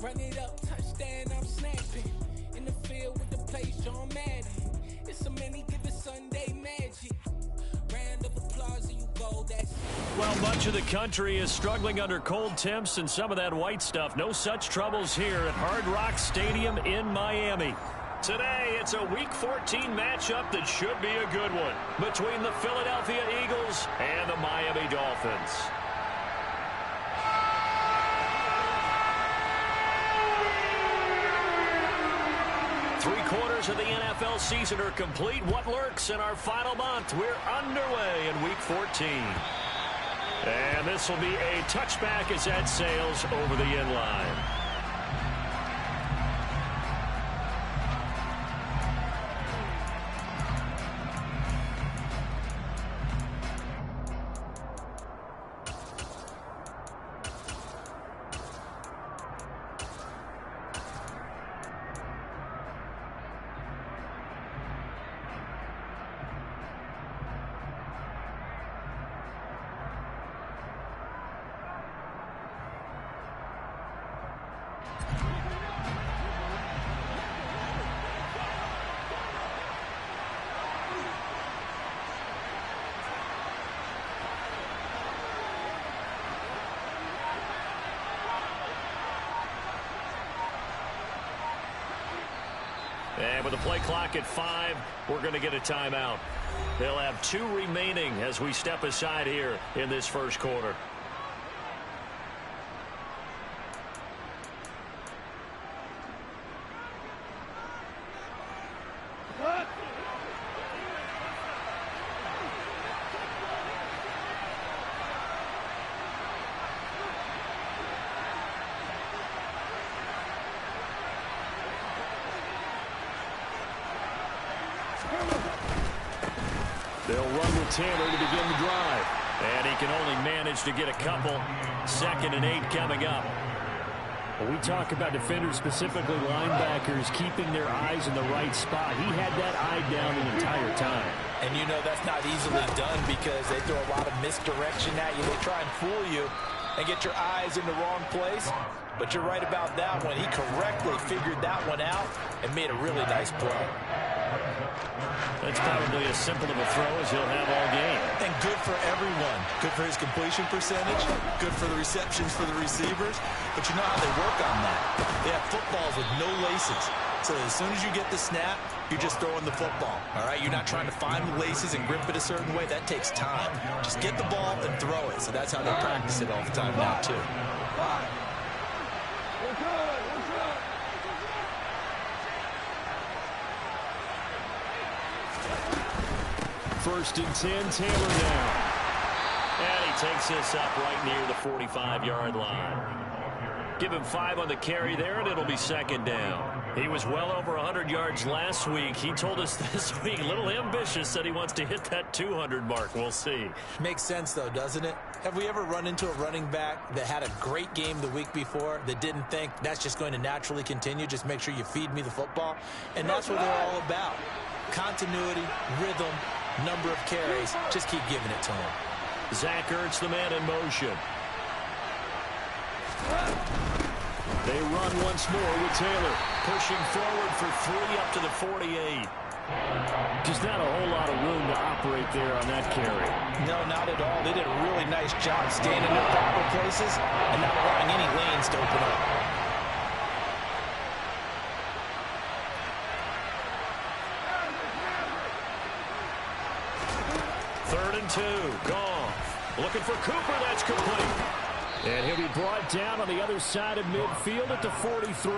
Run it up, touchdown, I'm snapping. In the field with the plays, John Madden. It's so many, give it Sunday magic. Round of applause and you go, that's it. Well, much of the country is struggling under cold temps and some of that white stuff. No such troubles here at Hard Rock Stadium in Miami. Today, it's a Week 14 matchup that should be a good one between the Philadelphia Eagles and the Miami Dolphins. Three-quarters of the NFL season are complete. What lurks in our final month? We're underway in Week 14. And this will be a touchback as that sails over the end line. And with the play clock at 5, we're going to get a timeout. They'll have 2 remaining as we step aside here in this first quarter. They'll run with Taylor to begin the drive. And he can only manage to get a couple. 2nd and 8 coming up. When we talk about defenders, specifically linebackers, keeping their eyes in the right spot. He had that eye down the entire time. And you know that's not easily done because they throw a lot of misdirection at you. They try and fool you and get your eyes in the wrong place. But you're right about that one. He correctly figured that one out and made a really nice play. That's probably as simple of a throw as he'll have all game. And good for everyone. Good for his completion percentage. Good for the receptions for the receivers. But you know how they work on that. They have footballs with no laces. So as soon as you get the snap, you're just throwing the football. All right? You're not trying to find the laces and grip it a certain way. That takes time. Just get the ball and throw it. So that's how they practice it all the time now, too. First and 10, Taylor down. And he takes this up right near the 45-yard line. Give him 5 on the carry there, and it'll be 2nd down. He was well over 100 yards last week. He told us this week, a little ambitious, that he wants to hit that 200 mark. We'll see. Makes sense, though, doesn't it? Have we ever run into a running back that had a great game the week before that didn't think that's just going to naturally continue? Just make sure you feed me the football. And that's what they're all about. Continuity, rhythm, number of carries. Just keep giving it to him. Zach Ertz, the man in motion. They run once more with Taylor. Pushing forward for 3 up to the 48. Just not a whole lot of room to operate there on that carry. No, not at all. They did a really nice job staying in their proper places and not allowing any lanes to open up. Third and 2. Goff. Looking for Cooper. That's complete. And he'll be brought down on the other side of midfield at the 43.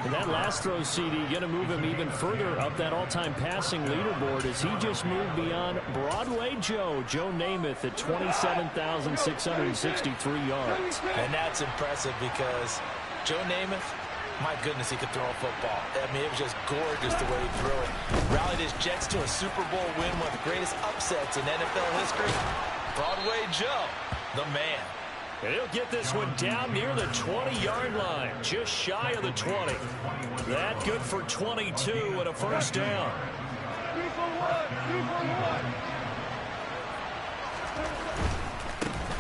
And that last throw, CD, going to move him even further up that all-time passing leaderboard as he just moved beyond Broadway Joe Namath at 27,663 yards. And that's impressive because Joe Namath, my goodness, he could throw a football. I mean, it was just gorgeous the way he threw it. Rallied his Jets to a Super Bowl win, one of the greatest upsets in NFL history. Broadway Joe, the man. And he'll get this one down near the 20-yard line, just shy of the 20. That good for 22 and a first down.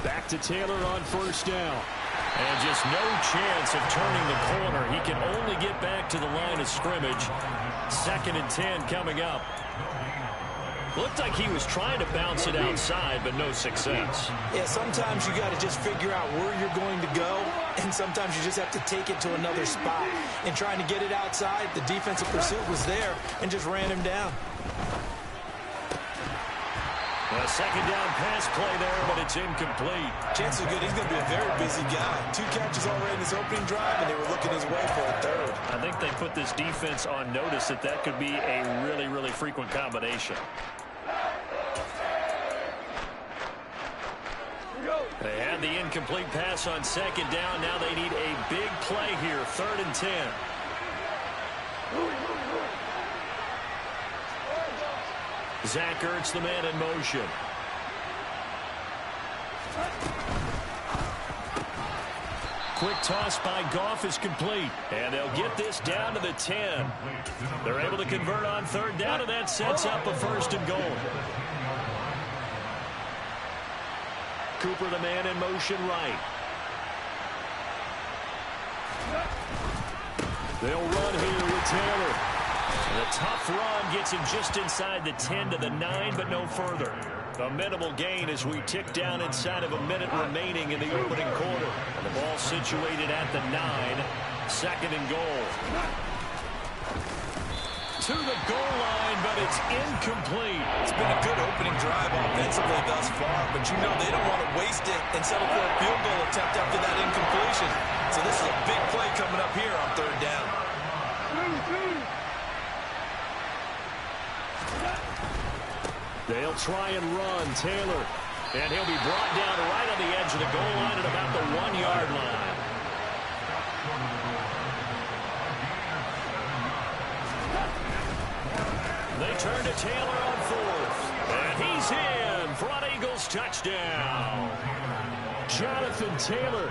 Back to Taylor on first down. And just no chance of turning the corner. He can only get back to the line of scrimmage. 2nd and 10 coming up. Looked like he was trying to bounce it outside, but no success. Yeah, sometimes you got to just figure out where you're going to go, and sometimes you just have to take it to another spot. And trying to get it outside, the defensive pursuit was there and just ran him down. A 2nd down pass play there, but it's incomplete. Chances are good he's going to be a very busy guy. 2 catches already in his opening drive, and they were looking his way for a 3rd. I think they put this defense on notice that could be a really, really frequent combination. They had the incomplete pass on 2nd down. Now they need a big play here. 3rd and 10. Zach Ertz, the man in motion. Quick toss by Goff is complete. And they'll get this down to the 10. They're able to convert on 3rd down, and that sets up a 1st and goal. Cooper, the man in motion right. They'll run here with Taylor. And a tough run gets him just inside the 10 to the 9, but no further. A minimal gain as we tick down inside of a minute remaining in the opening quarter. And the ball situated at the 9. 2nd and goal. To the goal line, but it's incomplete. It's been a good opening drive offensively thus far, but you know they don't want to waste it and settle for a field goal attempt after that incompletion. So this is a big play coming up here on 3rd down. They'll try and run. Taylor. And he'll be brought down right on the edge of the goal line at about the 1-yard line. They turn to Taylor on 4th. And he's in for an Eagles touchdown. Jonathan Taylor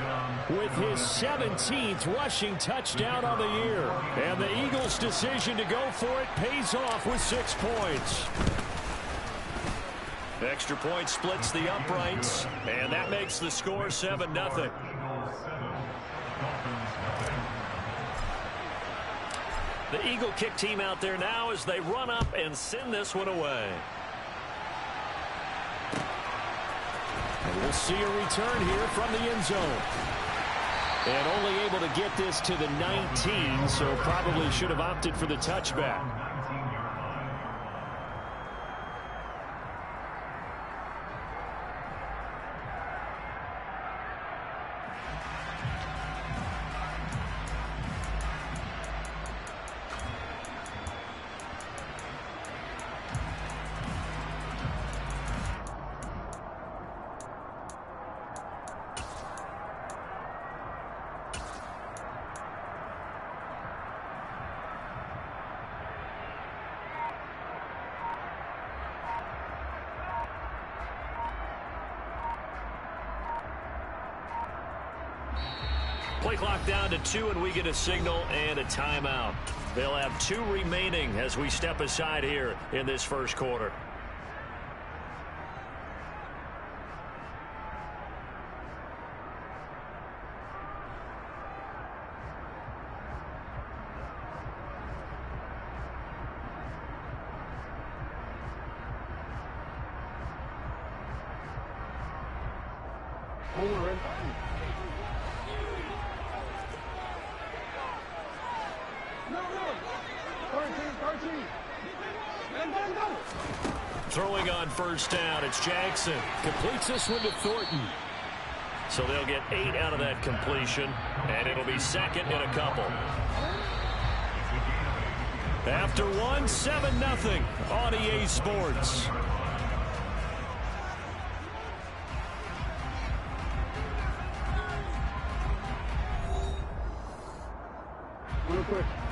with his 17th rushing touchdown on the year. And the Eagles' decision to go for it pays off with 6 points. Extra point splits the uprights, and that makes the score 7-0. The Eagle kick team out there now as they run up and send this one away. And we'll see a return here from the end zone. And only able to get this to the 19, so probably should have opted for the touchback. Play clock down to 2, and we get a signal and a timeout. They'll have 2 remaining as we step aside here in this first quarter. Throwing on 1st down, it's Jackson. Completes this one to Thornton. So they'll get 8 out of that completion, and it'll be 2nd and a couple. After 1, 7-0 on EA Sports.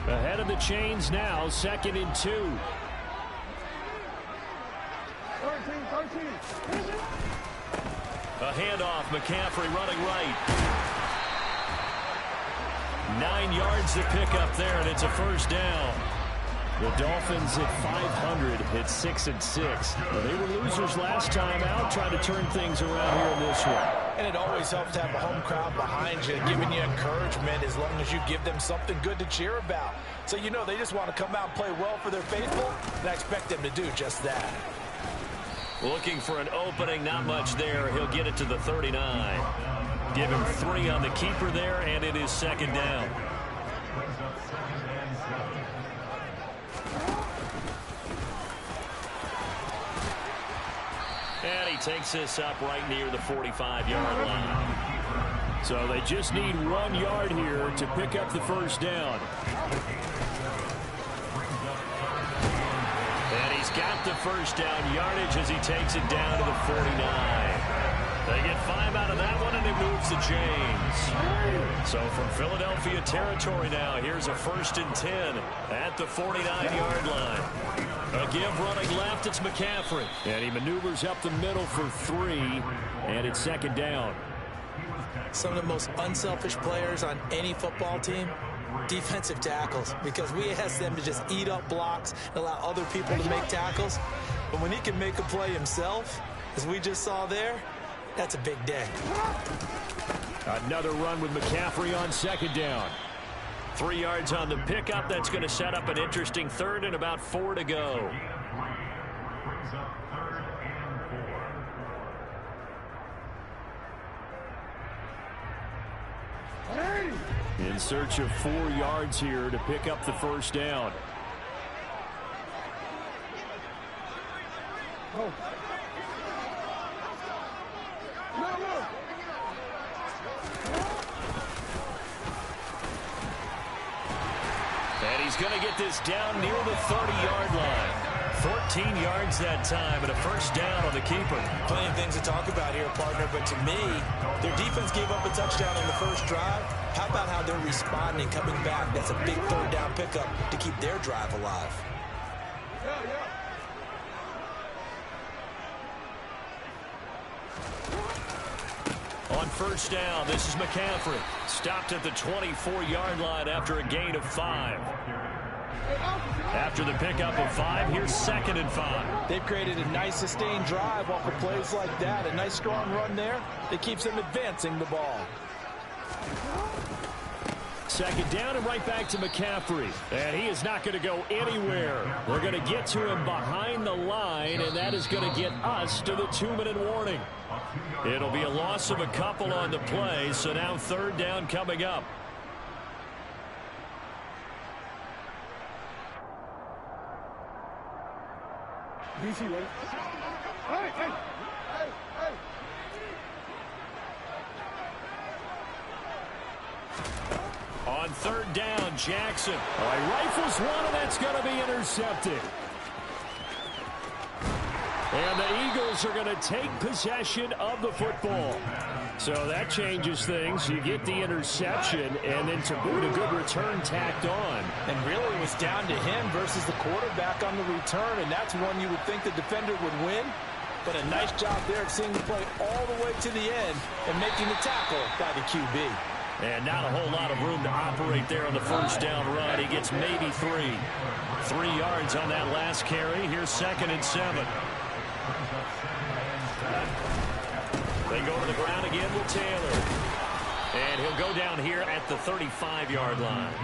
Ahead of the chains now, 2nd and 2. A handoff, McCaffrey running right. 9 yards to pick up there, and it's a 1st down. The Dolphins at 500 at 6-6. Well, they were losers last time out, trying to turn things around here in this one. And it always helps to have a home crowd behind you, giving you encouragement as long as you give them something good to cheer about. So you know they just want to come out and play well for their faithful, and I expect them to do just that. Looking for an opening, not much there. He'll get it to the 39. Give him 3 on the keeper there, and it is second down. And he takes this up right near the 45-yard line. So they just need 1 yard here to pick up the first down. And he's got the first down yardage as he takes it down to the 49. They get 5 out of that one, and it moves the chains. So from Philadelphia territory now, here's a 1st and 10 at the 49-yard line. A give running left, it's McCaffrey. And he maneuvers up the middle for 3, and it's second down. Some of the most unselfish players on any football team, defensive tackles, because we ask them to just eat up blocks and allow other people to make tackles. But when he can make a play himself, as we just saw there, that's a big day. Another run with McCaffrey on second down. 3 yards on the pickup. That's going to set up an interesting 3rd and about 4 to go. In search of 4 yards here to pick up the first down. And he's going to get this down near the 30-yard line. 14 yards that time and a first down on the keeper. Plenty of things to talk about here, partner, but to me, their defense gave up a touchdown on the first drive. How about how they're responding, coming back? That's a big 3rd down pickup to keep their drive alive. On first down, this is McCaffrey. Stopped at the 24-yard line after a gain of 5. After the pickup of 5, here's 2nd and 5. They've created a nice sustained drive off of plays like that. A nice strong run there that keeps them advancing the ball. Second down and right back to McCaffrey. And he is not going to go anywhere. They're going to get to him behind the line, and that is going to get us to the 2-minute warning. It'll be a loss of a couple on the play, so now 3rd down coming up. On 3rd down, Jackson. He rifles one, and that's going to be intercepted. And the Eagles are going to take possession of the football. So that changes things. You get the interception, and then to boot, a good return tacked on. And really it was down to him versus the quarterback on the return, and that's one you would think the defender would win. But a nice job there at seeing the play all the way to the end and making the tackle by the QB. And not a whole lot of room to operate there on the first down run. He gets maybe 3. 3 yards on that last carry. Here's 2nd and 7. They go to the ground again with Taylor. And he'll go down here at the 35-yard line.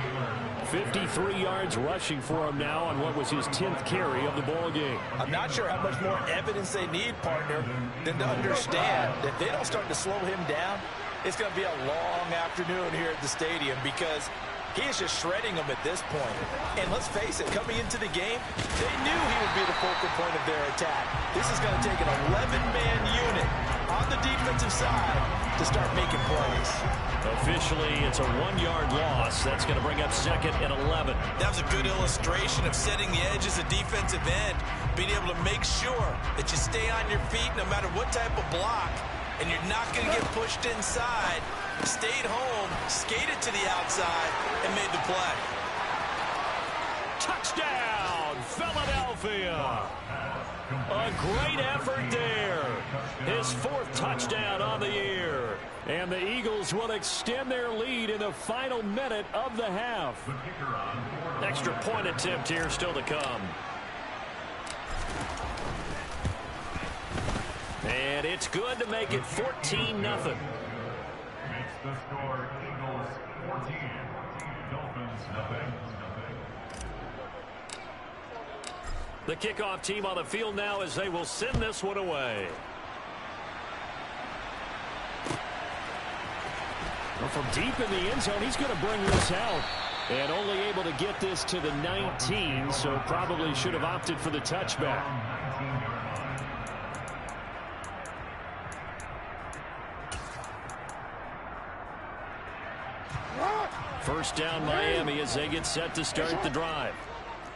53 yards rushing for him now on what was his 10th carry of the ball game. I'm not sure how much more evidence they need, partner, than to understand that if they don't start to slow him down, it's going to be a long afternoon here at the stadium because he is just shredding them at this point. And let's face it, coming into the game, they knew he would be the focal point of their attack. This is going to take an 11-man unit on the defensive side to start making plays. Officially, it's a 1-yard loss. That's going to bring up 2nd and 11. That was a good illustration of setting the edge as a defensive end, being able to make sure that you stay on your feet no matter what type of block, and you're not going to get pushed inside. Stayed home, skated to the outside, and made the play. Touchdown, Philadelphia. A great effort there. His 4th touchdown on the year. And the Eagles will extend their lead in the final minute of the half. Extra point attempt here still to come. And it's good to make it 14-0. It's the score, Eagles 14, Dolphins nothing. The kickoff team on the field now as they will send this one away. Well, from deep in the end zone, he's going to bring this out. And only able to get this to the 19, so probably should have opted for the touchback. First down Miami as they get set to start the drive.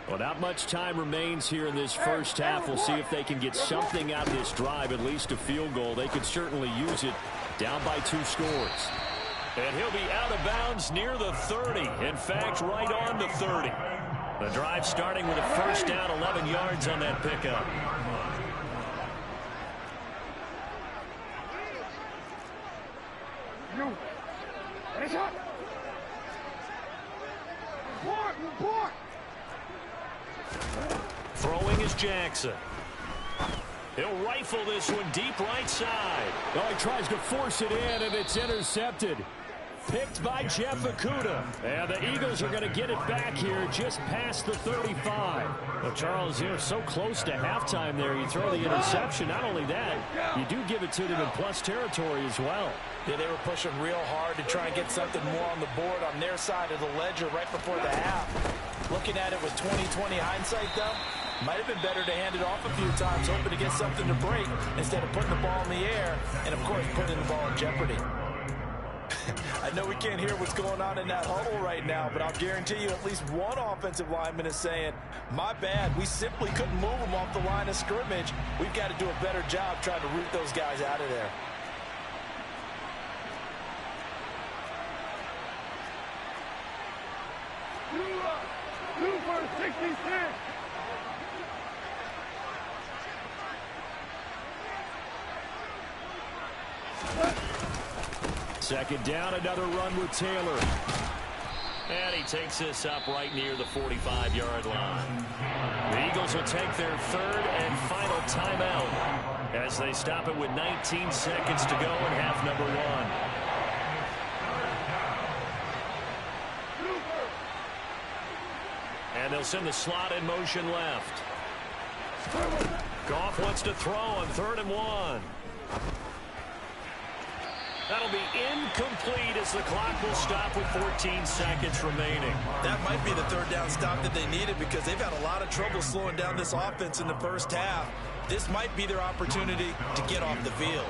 Well, not much time remains here in this first half. We'll see if they can get something out of this drive, at least a field goal. They could certainly use it down by 2 scores. And he'll be out of bounds near the 30. In fact, right on the 30. The drive starting with a first down, 11 yards on that pickup. Throwing is Jackson. He'll rifle this one deep right side. Oh, he tries to force it in, and it's intercepted. Picked by Jeff Okudah. And the Eagles are going to get it back here just past the 35. Well, Charles, you're so close to halftime there. You throw the interception. Not only that, you do give it to them in plus territory as well. Yeah, they were pushing real hard to try and get something more on the board on their side of the ledger right before the half. Looking at it with 20/20 hindsight, though, might have been better to hand it off a few times, hoping to get something to break instead of putting the ball in the air and, of course, putting the ball in jeopardy. I know we can't hear what's going on in that huddle right now, but I'll guarantee you at least one offensive lineman is saying, my bad, we simply couldn't move them off the line of scrimmage. We've got to do a better job trying to root those guys out of there. Super 66. Second down, another run with Taylor. And he takes this up right near the 45-yard line. The Eagles will take their 3rd and final timeout as they stop it with 19 seconds to go in half number 1. And they'll send the slot in motion left. Goff wants to throw on 3rd and 1. That'll be incomplete as the clock will stop with 14 seconds remaining. That might be the 3rd down stop that they needed because they've had a lot of trouble slowing down this offense in the first half. This might be their opportunity to get off the field.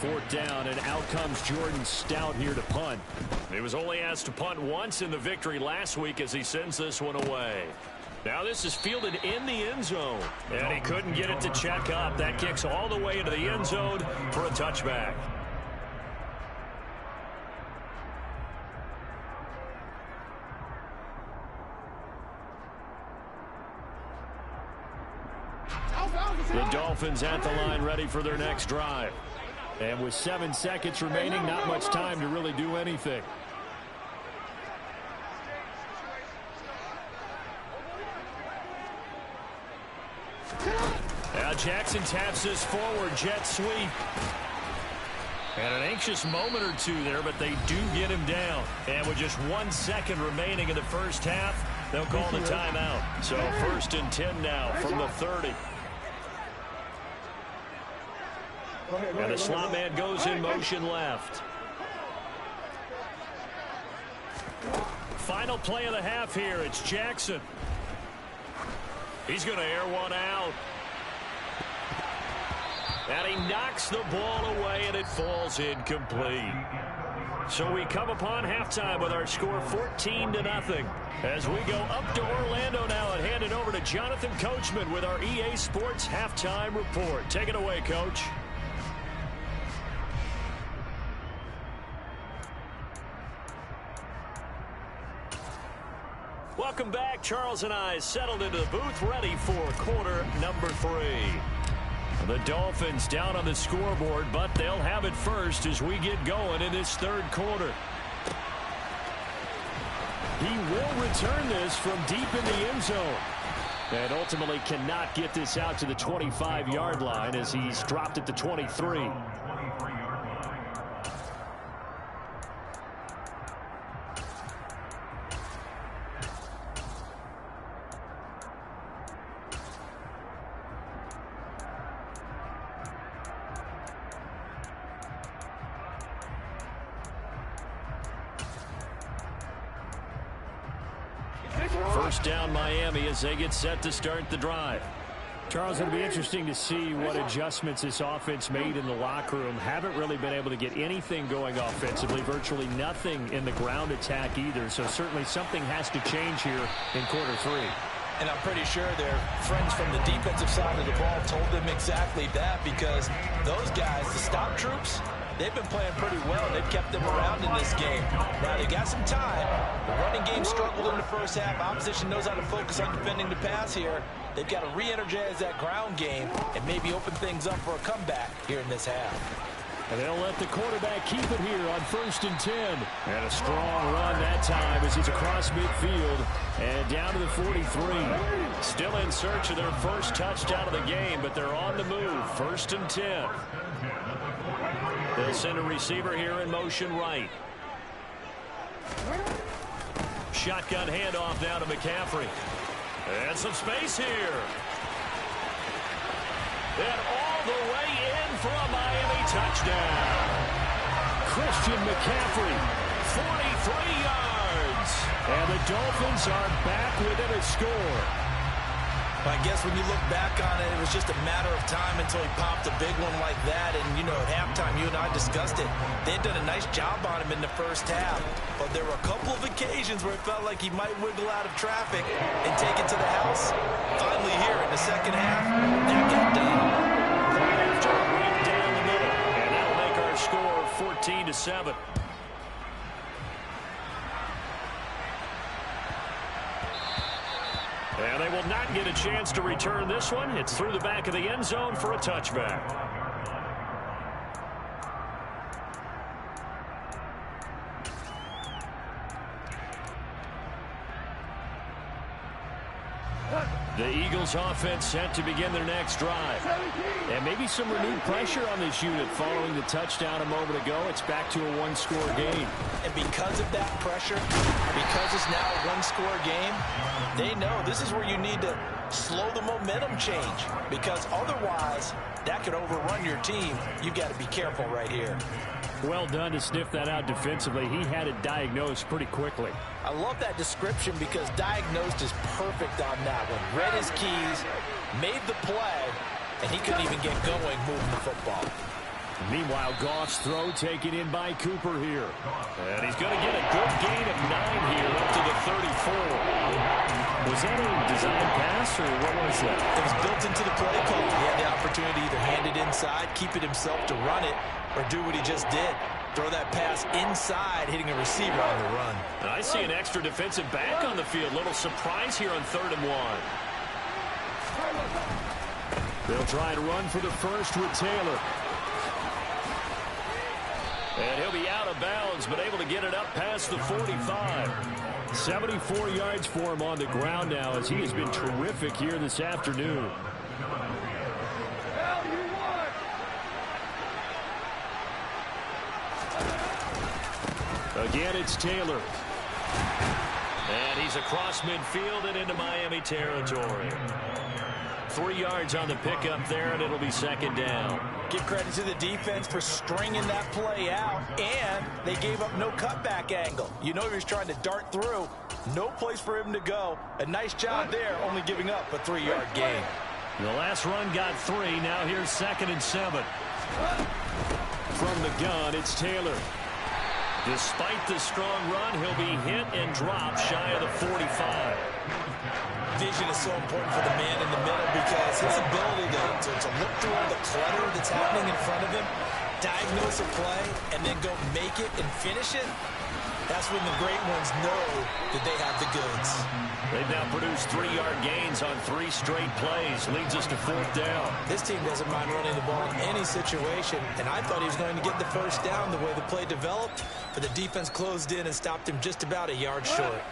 4th down, and out comes Jordan Stout here to punt. He was only asked to punt once in the victory last week as he sends this one away. Now this is fielded in the end zone, and he couldn't get it to check up. That kicks all the way into the end zone for a touchback. The Dolphins at the line ready for their next drive. And with 7 seconds remaining, not much time to really do anything. Now Jackson taps this forward jet sweep. And an anxious moment or two there, but they do get him down. And with just 1 second remaining in the first half, they'll call the timeout. So 1st and 10 now from the 30. And the slot man goes in motion left. Final play of the half here. It's Jackson. He's going to air one out. And he knocks the ball away, and it falls incomplete. So we come upon halftime with our score 14-0. As we go up to Orlando now and hand it over to Jonathan Coachman with our EA Sports Halftime Report. Take it away, Coach. Welcome back. Charles and I settled into the booth, ready for quarter number 3. The Dolphins down on the scoreboard, but they'll have it first as we get going in this third quarter. He will return this from deep in the end zone. And ultimately cannot get this out to the 25-yard line as he's dropped at the 23. First down Miami as they get set to start the drive. Charles, it'll be interesting to see what adjustments this offense made in the locker room. Haven't really been able to get anything going offensively, virtually nothing in the ground attack either. So certainly something has to change here in quarter 3. And I'm pretty sure their friends from the defensive side of the ball told them exactly that, because those guys, the stop troops, they've been playing pretty well. They've kept them around in this game. Now, they got some time. The running game struggled in the first half. Opposition knows how to focus on defending the pass here. They've got to re-energize that ground game and maybe open things up for a comeback here in this half. And they'll let the quarterback keep it here on 1st and 10. And a strong run that time as he's across midfield and down to the 43. Still in search of their first touchdown of the game, but they're on the move. 1st and 10. They'll send a receiver here in motion right. Shotgun handoff now to McCaffrey. And some space here. And all the way in for a Miami touchdown. Christian McCaffrey, 43 yards. And the Dolphins are back within a score. I guess when you look back on it, it was just a matter of time until he popped a big one like that. And, you know, at halftime, you and I discussed it. They'd done a nice job on him in the first half. But there were a couple of occasions where it felt like he might wiggle out of traffic and take it to the house. Finally here in the second half, that got done. After right down the middle. And that'll make our score 14-7. And they will not get a chance to return this one. It's through the back of the end zone for a touchback. The Eagles offense set to begin their next drive. And maybe some renewed pressure on this unit following the touchdown a moment ago. It's back to a one-score game. And because of that pressure, because it's now a one-score game, they know this is where you need to slow the momentum change, because otherwise that could overrun your team. You've got to be careful right here. Well done to sniff that out defensively. He had it diagnosed pretty quickly. I love that description, because diagnosed is perfect on that one. Read his keys, made the play, and he couldn't even get going moving the football. Meanwhile, Goff's throw taken in by Cooper here. And he's going to get a good gain of 9 here up to the 34. Was that a design pass, or what was that? It was built into the play call. He had the opportunity to either hand it inside, keep it himself to run it, or do what he just did. Throw that pass inside, hitting a receiver on the run. And I see an extra defensive back on the field. Little surprise here on 3rd and 1. They'll try to run for the first with Taylor. And he'll be out of bounds, but able to get it up past the 45. 74 yards for him on the ground now, as he has been terrific here this afternoon. Again, it's Taylor. And he's across midfield and into Miami territory. 3 yards on the pickup there, and it'll be 2nd down. Give credit to the defense for stringing that play out, and they gave up no cutback angle. You know he was trying to dart through. No place for him to go. A nice job there, only giving up a 3-yard gain. The last run got 3. Now here's 2nd and 7. From the gun, it's Taylor. Despite the strong run, he'll be hit and dropped shy of the 45. Vision is so important for the man in the middle, because his ability to look through all the clutter that's happening in front of him, diagnose a play, and then go make it and finish it, That's when the great ones know that they have the goods. They've now produced 3-yard gains on 3 straight plays. Leads us to 4th down. This team doesn't mind running the ball in any situation, and I thought he was going to get the first down the way the play developed, but the defense closed in and stopped him just about a yard short.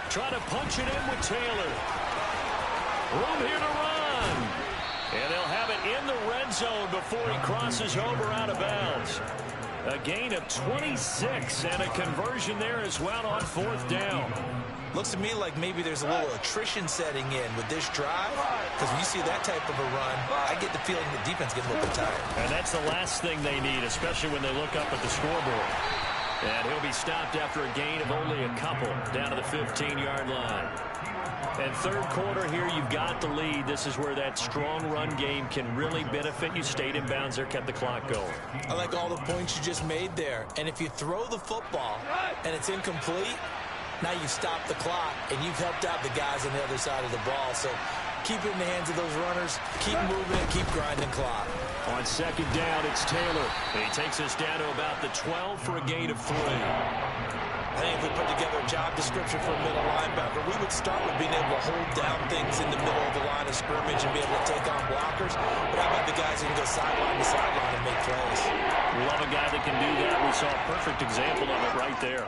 Try to punch it in with Taylor. Room here to run. And they'll have it in the red zone before he crosses over out of bounds. A gain of 26 and a conversion there as well on 4th down. Looks to me like maybe there's a little attrition setting in with this drive, because when you see that type of a run, I get the feeling the defense gets a little bit tired. And that's the last thing they need, especially when they look up at the scoreboard. And he'll be stopped after a gain of only a couple down to the 15-yard line. And 3rd quarter here, you've got the lead. This is where that strong run game can really benefit you. Stayed in bounds there, kept the clock going. I like all the points you just made there. And if you throw the football and it's incomplete, now you've stopped the clock and you've helped out the guys on the other side of the ball. So keep it in the hands of those runners. Keep moving and keep grinding clock. On 2nd down, it's Taylor. And he takes us down to about the 12 for a gain of 3. I think if we put together a job description for a middle linebacker, we would start with being able to hold down things in the middle of the line of scrimmage and be able to take on blockers. But how about the guys who can go sideline to sideline and make plays? Love a guy that can do that. We saw a perfect example of it right there.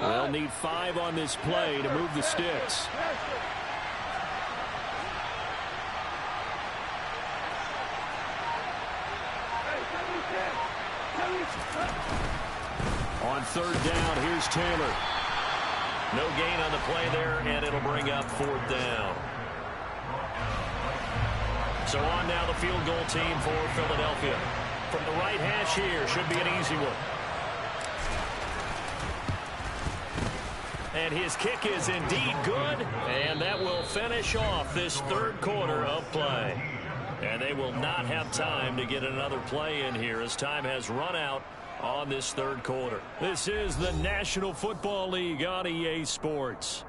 They'll need 5 on this play to move the sticks. On 3rd down, here's Taylor. No gain on the play there, and it'll bring up 4th down. So on now the field goal team for Philadelphia. From the right hash here, should be an easy one. And his kick is indeed good, and that will finish off this 3rd quarter of play. And they will not have time to get another play in here as time has run out on this 3rd quarter. This is the National Football League on EA Sports.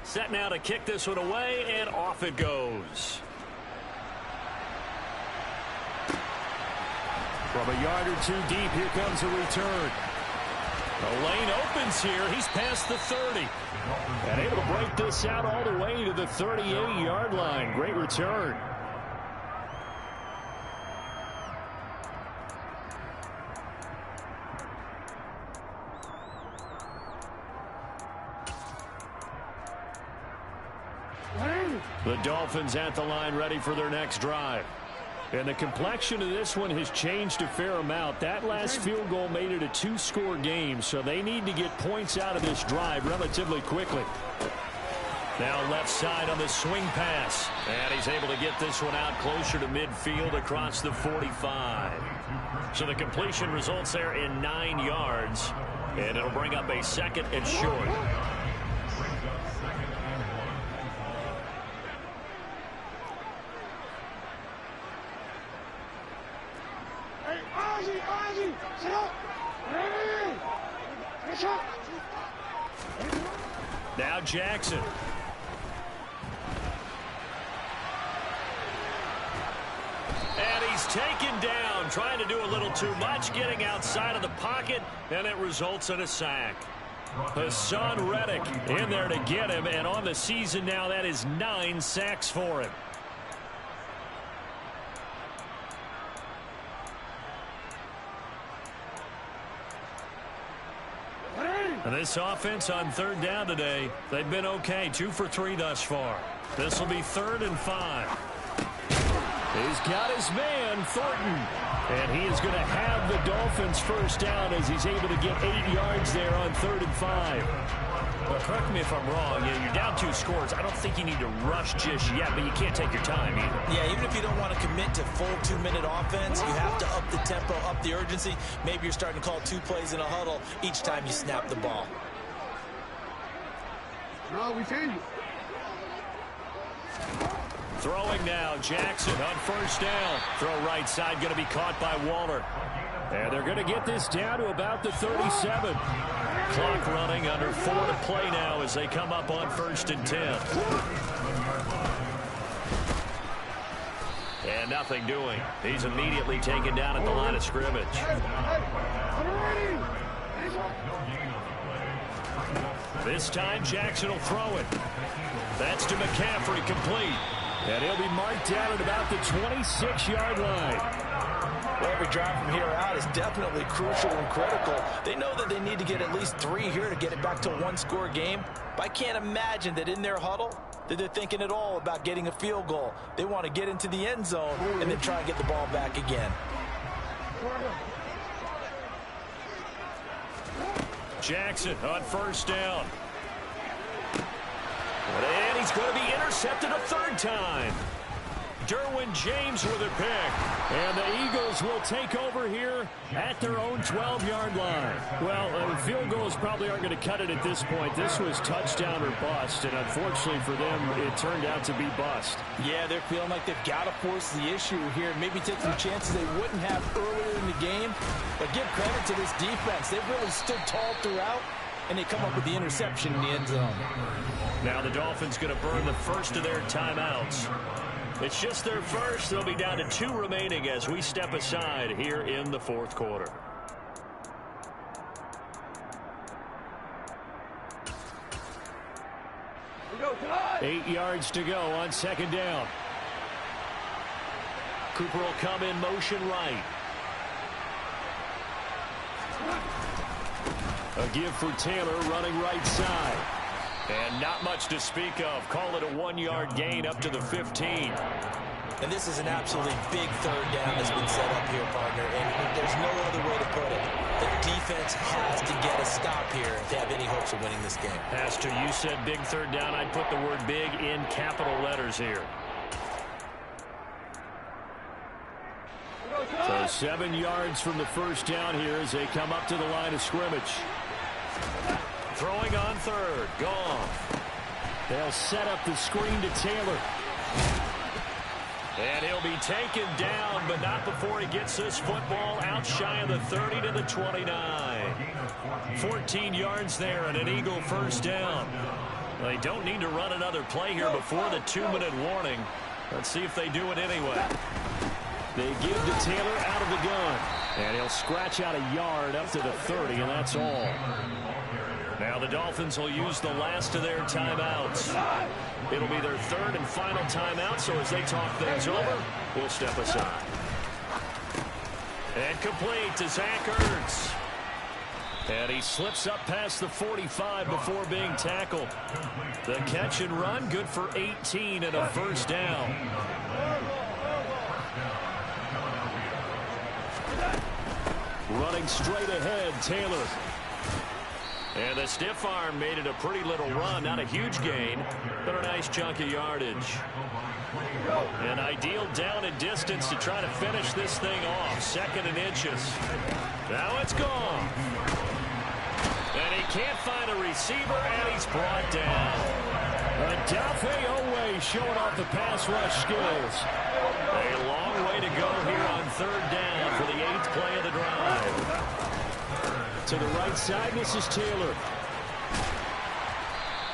Set now to kick this one away, and off it goes. From a yard or 2 deep, here comes a return. The lane opens here. He's past the 30. And able to break this out all the way to the 38-yard line. Great return. The Dolphins at the line ready for their next drive. And the complexion of this one has changed a fair amount. That last field goal made it a 2-score game, so they need to get points out of this drive relatively quickly. Now left side on the swing pass. And he's able to get this one out closer to midfield across the 45. So the completion results there in 9 yards. And it'll bring up a 2nd and short. Now Jackson. And he's taken down, trying to do a little too much, getting outside of the pocket, and it results in a sack. Hassan Reddick in there to get him, and on the season now, that is 9 sacks for him. And this offense on 3rd down today, they've been okay. 2 for 3 thus far. This will be 3rd and 5. He's got his man, Thornton. And he is going to have the Dolphins first down as he's able to get 8 yards there on 3rd and 5. Well, correct me if I'm wrong. You're down 2 scores. I don't think you need to rush just yet, but you can't take your time either. Yeah, even if you don't want to commit to full 2-minute offense, you have to up the tempo, up the urgency. Maybe you're starting to call 2 plays in a huddle each time you snap the ball. No, we change it. Throwing now, Jackson on first down. Throw right side, going to be caught by Waller. And they're going to get this down to about the 37. Clock running, under 4 to play now as they come up on 1st and 10. And nothing doing. He's immediately taken down at the line of scrimmage. This time Jackson will throw it. That's to McCaffrey, complete. And he'll be marked down at about the 26-yard line. Well, every drive from here out is definitely crucial and critical. They know that they need to get at least 3 here to get it back to a one-score game. But I can't imagine that in their huddle that they're thinking at all about getting a field goal. They want to get into the end zone and then try and get the ball back again. Jackson on first down. And he's going to be intercepted a 3rd time. Derwin James with a pick. And the Eagles will take over here at their own 12-yard line. Well, field goals probably aren't going to cut it at this point. This was touchdown or bust, and unfortunately for them, it turned out to be bust. Yeah, they're feeling like they've got to force the issue here, maybe take some chances they wouldn't have earlier in the game. But give credit to this defense. They've really stood tall throughout, and they come up with the interception in the end zone. Now the Dolphins going to burn the first of their timeouts. It's just their first. They'll be down to 2 remaining as we step aside here in the 4th quarter. We go tonight. 8 yards to go on 2nd down. Cooper will come in motion right. A give for Taylor running right side. And not much to speak of. Call it a 1-yard gain up to the 15. And this is an absolutely big 3rd down that's been set up here, partner. And there's no other way to put it. The defense has to get a stop here if they have any hopes of winning this game. Pastor, you said big 3rd down. I'd put the word big in capital letters here. So 7 yards from the first down here as they come up to the line of scrimmage. Throwing on 3rd. Goff. They'll set up the screen to Taylor. And he'll be taken down, but not before he gets this football out shy of the 30 to the 29. 14 yards there and an Eagle first down. They don't need to run another play here before the 2-minute warning. Let's see if they do it anyway. They give to Taylor out of the gun. And he'll scratch out a yard up to the 30, and that's all. Now the Dolphins will use the last of their timeouts. It'll be their 3rd and final timeout, so as they talk things over, we'll step aside. And complete to Zach Ertz. And he slips up past the 45 before being tackled. The catch and run, good for 18 and a first down. Running straight ahead, Taylor. And the stiff arm made it a pretty little run. Not a huge gain, but a nice chunk of yardage. An ideal down and distance to try to finish this thing off. 2nd and inches. Now it's gone. And he can't find a receiver, and he's brought down. Odafe Oweh showing off the pass rush skills. A long way to go here on 3rd down for the 8th play of the drive. To the right side, this is Taylor.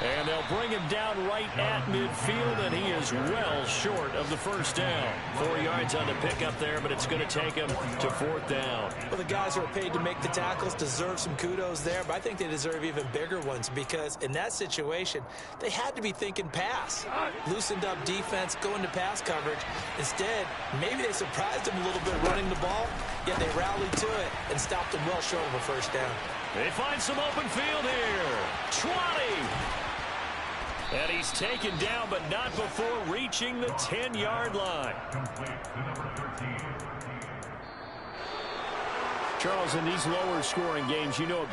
And they'll bring him down right at midfield, and he is well short of the first down. 4 yards on the pickup there, but it's going to take him to 4th down. Well, the guys who are paid to make the tackles deserve some kudos there, but I think they deserve even bigger ones because in that situation, they had to be thinking pass. Loosened up defense, going to pass coverage. Instead, maybe they surprised them a little bit running the ball, yet they rallied to it and stopped them well short of a first down. They find some open field here. 20. And he's taken down, but not before reaching the 10-yard line. Charles, in these lower scoring games, you know it better.